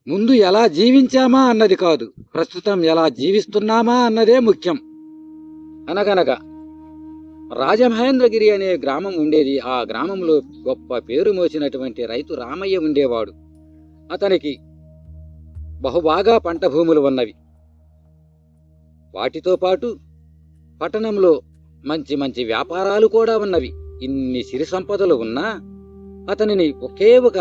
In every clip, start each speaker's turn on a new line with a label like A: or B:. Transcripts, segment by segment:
A: ముందు ఎలా జీవించామా అన్నది కాదు, ప్రస్తుతం ఎలా జీవిస్తున్నామా అన్నదే ముఖ్యం. అనగనగా రాజమహేంద్రగిరి అనే గ్రామం ఉండేది. ఆ గ్రామంలో గొప్ప పేరు మోసినటువంటి రైతు రామయ్య ఉండేవాడు. అతనికి బహుబాగా పంట భూములు ఉన్నవి. వాటితో పాటు పట్టణంలో మంచి మంచి వ్యాపారాలు కూడా ఉన్నవి. ఇన్ని సిరి సంపదలు ఉన్నా అతనిని ఒకే ఒక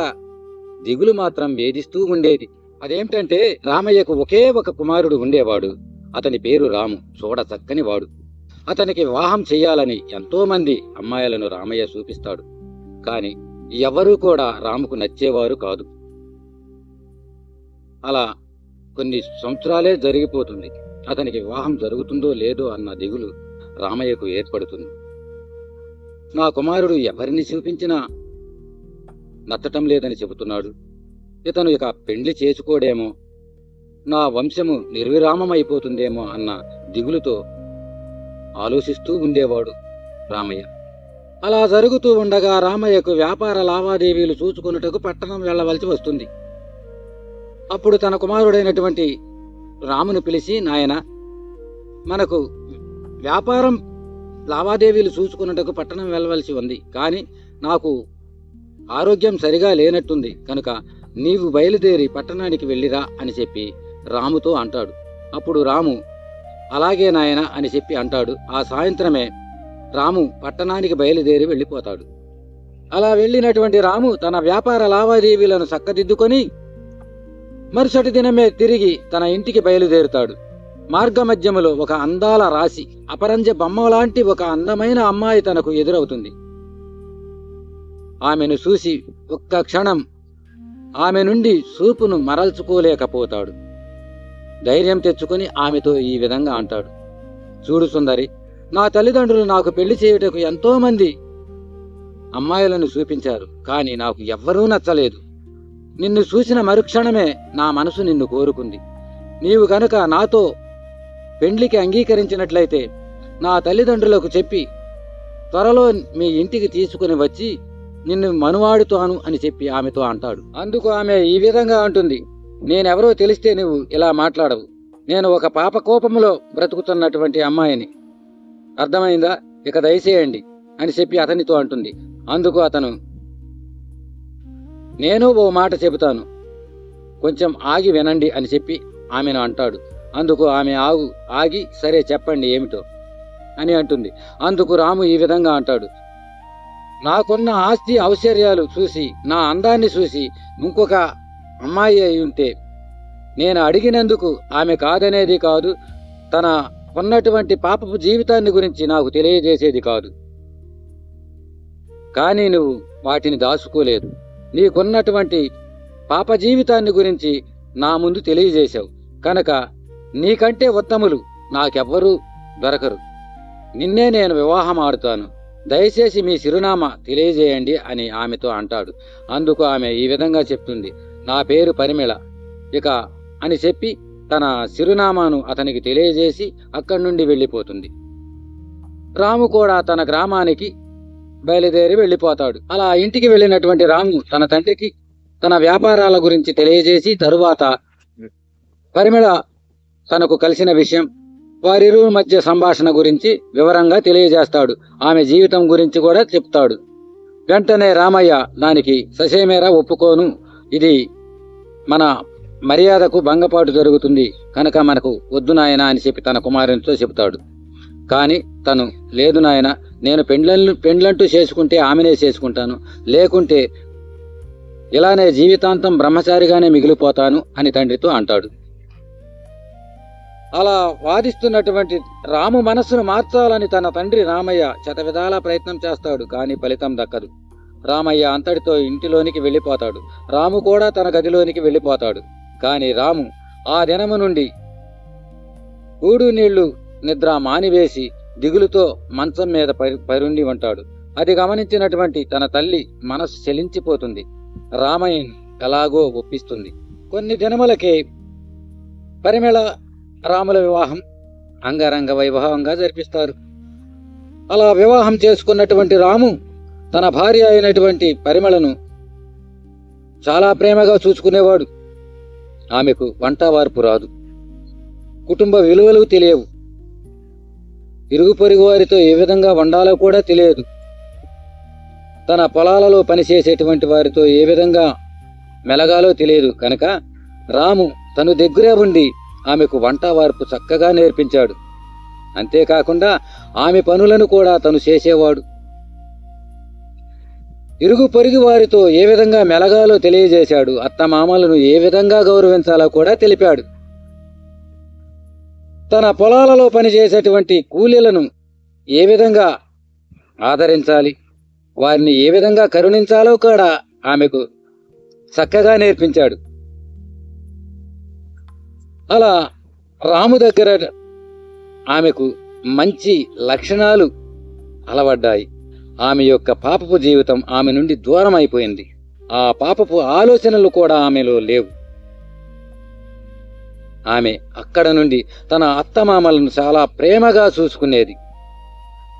A: దిగులు మాత్రం వేధిస్తూ ఉండేది. అదేమిటంటే రామయ్యకు ఒకే ఒక కుమారుడు ఉండేవాడు. అతని పేరు రాము. చూడ చక్కని వాడు. అతనికి వివాహం చెయ్యాలని ఎంతో మంది అమ్మాయిలను రామయ్య చూపిస్తాడు. కాని ఎవరూ కూడా రాముకు నచ్చేవారు కాదు. అలా కొన్ని సంవత్సరాలే జరిగిపోతుంది. అతనికి వివాహం జరుగుతుందో లేదో అన్న దిగులు రామయ్యకు ఏర్పడుతుంది. నా కుమారుడు ఎవరిని చూపించినా నచ్చటం లేదని చెబుతున్నాడు. ఇతను ఇక పెండ్లి చేసుకోడేమో, నా వంశము నిర్విరామమైపోతుందేమో అన్న దిగులుతో ఆలోచిస్తూ ఉండేవాడు రామయ్య. అలా జరుగుతూ ఉండగా రామయ్యకు వ్యాపార లావాదేవీలు చూసుకొనుటకు పట్టణం వెళ్లవలసి వస్తుంది. అప్పుడు తన కుమారుడైనటువంటి రామును పిలిచి, నాయన, మనకు వ్యాపారం లావాదేవీలు చూసుకున్నట్టుకు పట్టణం వెళ్ళవలసి ఉంది. కానీ నాకు ఆరోగ్యం సరిగా లేనట్టుంది. కనుక నీవు బయలుదేరి పట్టణానికి వెళ్ళిరా అని చెప్పి రాముతో అంటాడు. అప్పుడు రాము అలాగే నాయన అని చెప్పి అంటాడు. ఆ సాయంత్రమే రాము పట్టణానికి బయలుదేరి వెళ్ళిపోతాడు. అలా వెళ్ళినటువంటి రాము తన వ్యాపార లావాదేవీలను చక్కదిద్దుకొని మరుసటి దినమే తిరిగి తన ఇంటికి బయలుదేరుతాడు. మార్గమధ్యములో ఒక అందాల రాశి, అపరంజ బొమ్మ లాంటి ఒక అందమైన అమ్మాయి తనకు ఎదురవుతుంది. ఆమెను చూసి ఒక్క క్షణం ఆమె నుండి చూపును మరల్చుకోలేకపోతాడు. ధైర్యం తెచ్చుకుని ఆమెతో ఈ విధంగా అంటాడు. చూడు సుందరి, నా తల్లిదండ్రులు నాకు పెళ్లి చేయుటకు ఎంతో మంది అమ్మాయిలను చూపించారు. కానీ నాకు ఎవ్వరూ నచ్చలేదు. నిన్ను చూసిన మరుక్షణమే నా మనసు నిన్ను కోరుకుంది. నీవు గనుక నాతో పెండ్లికి అంగీకరించినట్లయితే నా తల్లిదండ్రులకు చెప్పి త్వరలో మీ ఇంటికి తీసుకుని వచ్చి నిన్ను మనువాడుతాను అని చెప్పి ఆమెతో అంటాడు. అందుకు ఆమె ఈ విధంగా అంటుంది, నేనెవరో తెలిస్తే నువ్వు ఇలా మాట్లాడవు. నేను ఒక పాప కోపంలో బ్రతుకుతున్నటువంటి అమ్మాయిని, అర్థమైందా? ఇక దయచేయండి అని చెప్పి అతనితో అంటుంది. అందుకు అతను, నేను ఓ మాట చెబుతాను, కొంచెం ఆగి వినండి అని చెప్పి ఆమెను అంటాడు. అందుకు ఆమె ఆగి సరే చెప్పండి ఏమిటో అని అంటుంది. అందుకు రాము ఈ విధంగా అంటాడు, నాకున్న ఆస్తి ఔశ్వర్యాలు చూసి, నా అందాన్ని చూసి ఇంకొక అమ్మాయి అయి ఉంటే నేను అడిగినందుకు ఆమె కాదనేది కాదు, తన ఉన్నటువంటి పాపపు జీవితాన్ని గురించి నాకు తెలియజేసేది కాదు. కానీ నువ్వు వాటిని దాచుకోలేదు. నీకున్నటువంటి పాప జీవితాన్ని గురించి నా ముందు తెలియజేశావు. కనుక నీకంటే ఉత్తములు నాకెవ్వరూ దొరకరు. నిన్నే నేను వివాహం ఆడుతాను. దయచేసి మీ చిరునామా తెలియజేయండి అని ఆమెతో అంటాడు. అందుకు ఆమె ఈ విధంగా చెప్తుంది, నా పేరు పరిమళ ఇక అని చెప్పి తన చిరునామాను అతనికి తెలియజేసి అక్కడి నుండి వెళ్ళిపోతుంది. రాము కూడా తన గ్రామానికి బయలుదేరి వెళ్ళిపోతాడు. అలా ఇంటికి వెళ్ళినటువంటి రాము తన తండ్రికి తన వ్యాపారాల గురించి తెలియజేసి తరువాత పరిమళ తనకు కలిసిన విషయం, వారిరువురి మధ్య సంభాషణ గురించి వివరంగా తెలియజేస్తాడు. ఆమె జీవితం గురించి కూడా చెప్తాడు. వెంటనే రామయ్య దానికి ససేమేరా ఒప్పుకోను, ఇది మన మర్యాదకు భంగపాటు జరుగుతుంది, కనుక మనకు వద్దు నాయన అని చెప్పి తన కుమారునితో చెబుతాడు. కానీ తను, లేదు నాయన, నేను పెండ్లంటూ చేసుకుంటే ఆమెనే చేసుకుంటాను, లేకుంటే ఇలానే జీవితాంతం బ్రహ్మచారిగానే మిగిలిపోతాను అని తండ్రితో అంటాడు. అలా వాదిస్తున్నటువంటి రాము మనస్సును మార్చాలని తన తండ్రి రామయ్య శతవిధాల ప్రయత్నం చేస్తాడు. కానీ ఫలితం దక్కదు. రామయ్య అంతటితో ఇంటిలోనికి వెళ్ళిపోతాడు. రాము కూడా తన గదిలోనికి వెళ్ళిపోతాడు. కానీ రాము ఆ దినము నుండి కూడు నీళ్లు నిద్ర మానివేసి దిగులుతో మంచం మీద పరుండి ఉంటాడు. అది గమనించినటువంటి తన తల్లి మనసు చలించిపోతుంది. రామయ్యను ఎలాగో ఒప్పిస్తుంది. కొన్ని దినములకే పరిమళ రాముల వివాహం అంగరంగ వైభవంగా జరిపిస్తారు. అలా వివాహం చేసుకున్నటువంటి రాము తన భార్య అయినటువంటి పరిమళను చాలా ప్రేమగా చూసుకునేవాడు. ఆమెకు వంట వార్పు రాదు, కుటుంబ విలువలు తెలియవు, ఇరుగు పొరుగు వారితో ఏ విధంగా వండాలో కూడా తెలియదు, తన పొలాలలో పనిచేసేటువంటి వారితో ఏ విధంగా మెలగాలో తెలియదు. కనుక రాము తను దగ్గరే ఉండి ఆమెకు వంట వార్పు చక్కగా నేర్పించాడు. అంతేకాకుండా ఆమె పనులను కూడా తను చేసేవాడు. ఇరుగు పొరుగు వారితో ఏ విధంగా మెలగాలో తెలియజేశాడు. అత్తమామలను ఏ విధంగా గౌరవించాలో కూడా తెలిపాడు. తన పొలాలలో పనిచేసేటువంటి కూలీలను ఏ విధంగా ఆదరించాలి, వారిని ఏ విధంగా కరుణించాలో కూడా ఆమెకు చక్కగా నేర్పించాడు. అలా రాము దగ్గర ఆమెకు మంచి లక్షణాలు అలవడ్డాయి. ఆమె యొక్క పాపపు జీవితం ఆమె నుండి దూరం అయిపోయింది. ఆ పాపపు ఆలోచనలు కూడా ఆమెలో లేవు. ఆమె అక్కడ నుండి తన అత్తమామలను చాలా ప్రేమగా చూసుకునేది.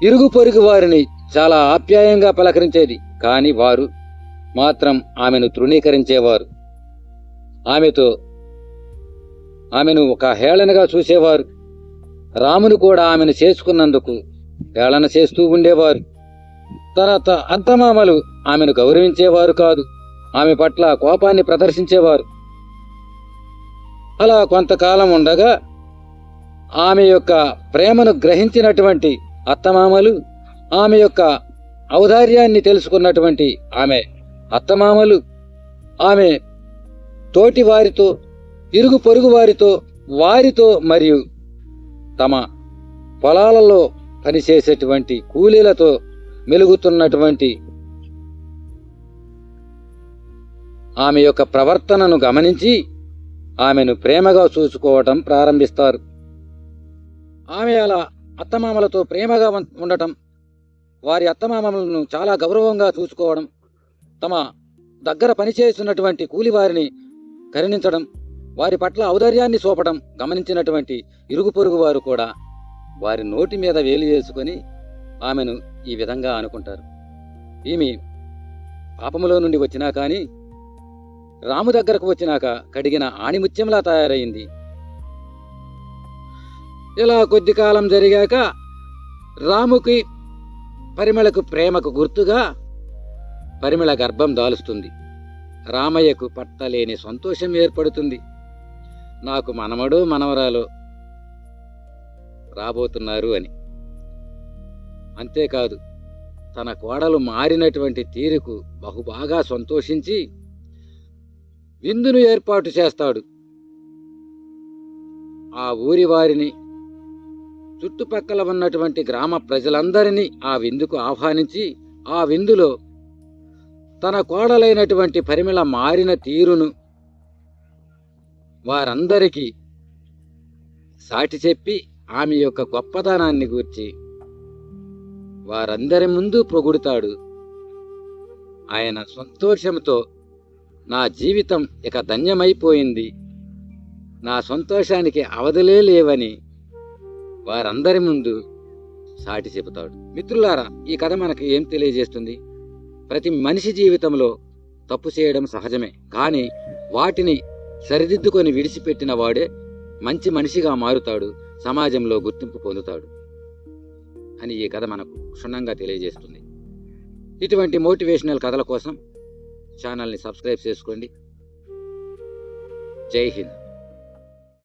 A: ఇరుగు పొరుగు వారిని చాలా ఆప్యాయంగా పలకరించేది. కానీ వారు మాత్రం ఆమెను తృణీకరించేవారు. ఆమెను ఒక హేళనగా చూసేవారు. రామును కూడా ఆమెను చేసుకున్నందుకు హేళన చేస్తూ ఉండేవారు. తన అత్తమామలు ఆమెను గౌరవించేవారు కాదు. ఆమె పట్ల కోపాన్ని ప్రదర్శించేవారు. అలా కొంతకాలం ఉండగా ఆమె యొక్క ప్రేమను గ్రహించినటువంటి అత్తమామలు, ఆమె యొక్క ఔదార్యాన్ని తెలుసుకున్నటువంటి ఆమె అత్తమామలు, ఆమె తోటి వారితో, ఇరుగు పొరుగు వారితో మరియు తమ పొలాలలో పనిచేసేటువంటి కూలీలతో మెలుగుతున్నటువంటి ఆమె యొక్క ప్రవర్తనను గమనించి ఆమెను ప్రేమగా చూసుకోవటం ప్రారంభిస్తారు. ఆమె అలా అత్తమామలతో ప్రేమగా ఉండటం, వారి అత్తమామలను చాలా గౌరవంగా చూసుకోవడం, తమ దగ్గర పనిచేస్తున్నటువంటి కూలివారిని కరుణించడం, వారి పట్ల ఔదార్యాన్ని చూపడం గమనించినటువంటి ఇరుగు పొరుగు వారు కూడా వారి నోటి మీద వేలు చేసుకొని ఆమెను ఈ విధంగా అనుకుంటారు. ఈమె పాపములో నుండి వచ్చినా కానీ రాము దగ్గరకు వచ్చినాక కడిగిన ఆణిముత్యంలా తయారైంది. ఇలా కొద్ది కాలం జరిగాక రాముకి పరిమళకు ప్రేమకు గుర్తుగా పరిమళ గర్భం దాలుస్తుంది. రామయ్యకు పట్టలేని సంతోషం ఏర్పడుతుంది. నాకు మనమడో మనవరాలో రాబోతున్నారు అని. అంతేకాదు, తన కోడలు మారినటువంటి తీరుకు బహుబాగా సంతోషించి విందును ఏర్పాటు చేస్తాడు. ఆ ఊరి వారిని, చుట్టుపక్కల ఉన్నటువంటి గ్రామ ప్రజలందరినీ ఆ విందుకు ఆహ్వానించి, ఆ విందులో తన కోడలైనటువంటి పరిమళ మారిన తీరును వారందరికీ సాటి చెప్పి ఆమె యొక్క గొప్పతనాన్ని గూర్చి వారందరి ముందు పొగుడుతాడు. ఆయన సంతోషంతో నా జీవితం ఇక ధన్యమైపోయింది, నా సంతోషానికి అవధులే లేవని వారందరి ముందు సాటి చెబుతాడు. మిత్రులారా, ఈ కథ మనకు ఏం తెలియజేస్తుంది? ప్రతి మనిషి జీవితంలో తప్పు చేయడం సహజమే. కానీ వాటిని సరిదిద్దుకొని విడిచిపెట్టిన వాడే మంచి మనిషిగా మారుతాడు, సమాజంలో గుర్తింపు పొందుతాడు అని ఈ కథ మనకు క్షుణ్ణంగా తెలియజేస్తుంది. ఇటువంటి మోటివేషనల్ కథల కోసం ఛానల్ని సబ్స్క్రైబ్ చేసుకోండి. జై హింద్.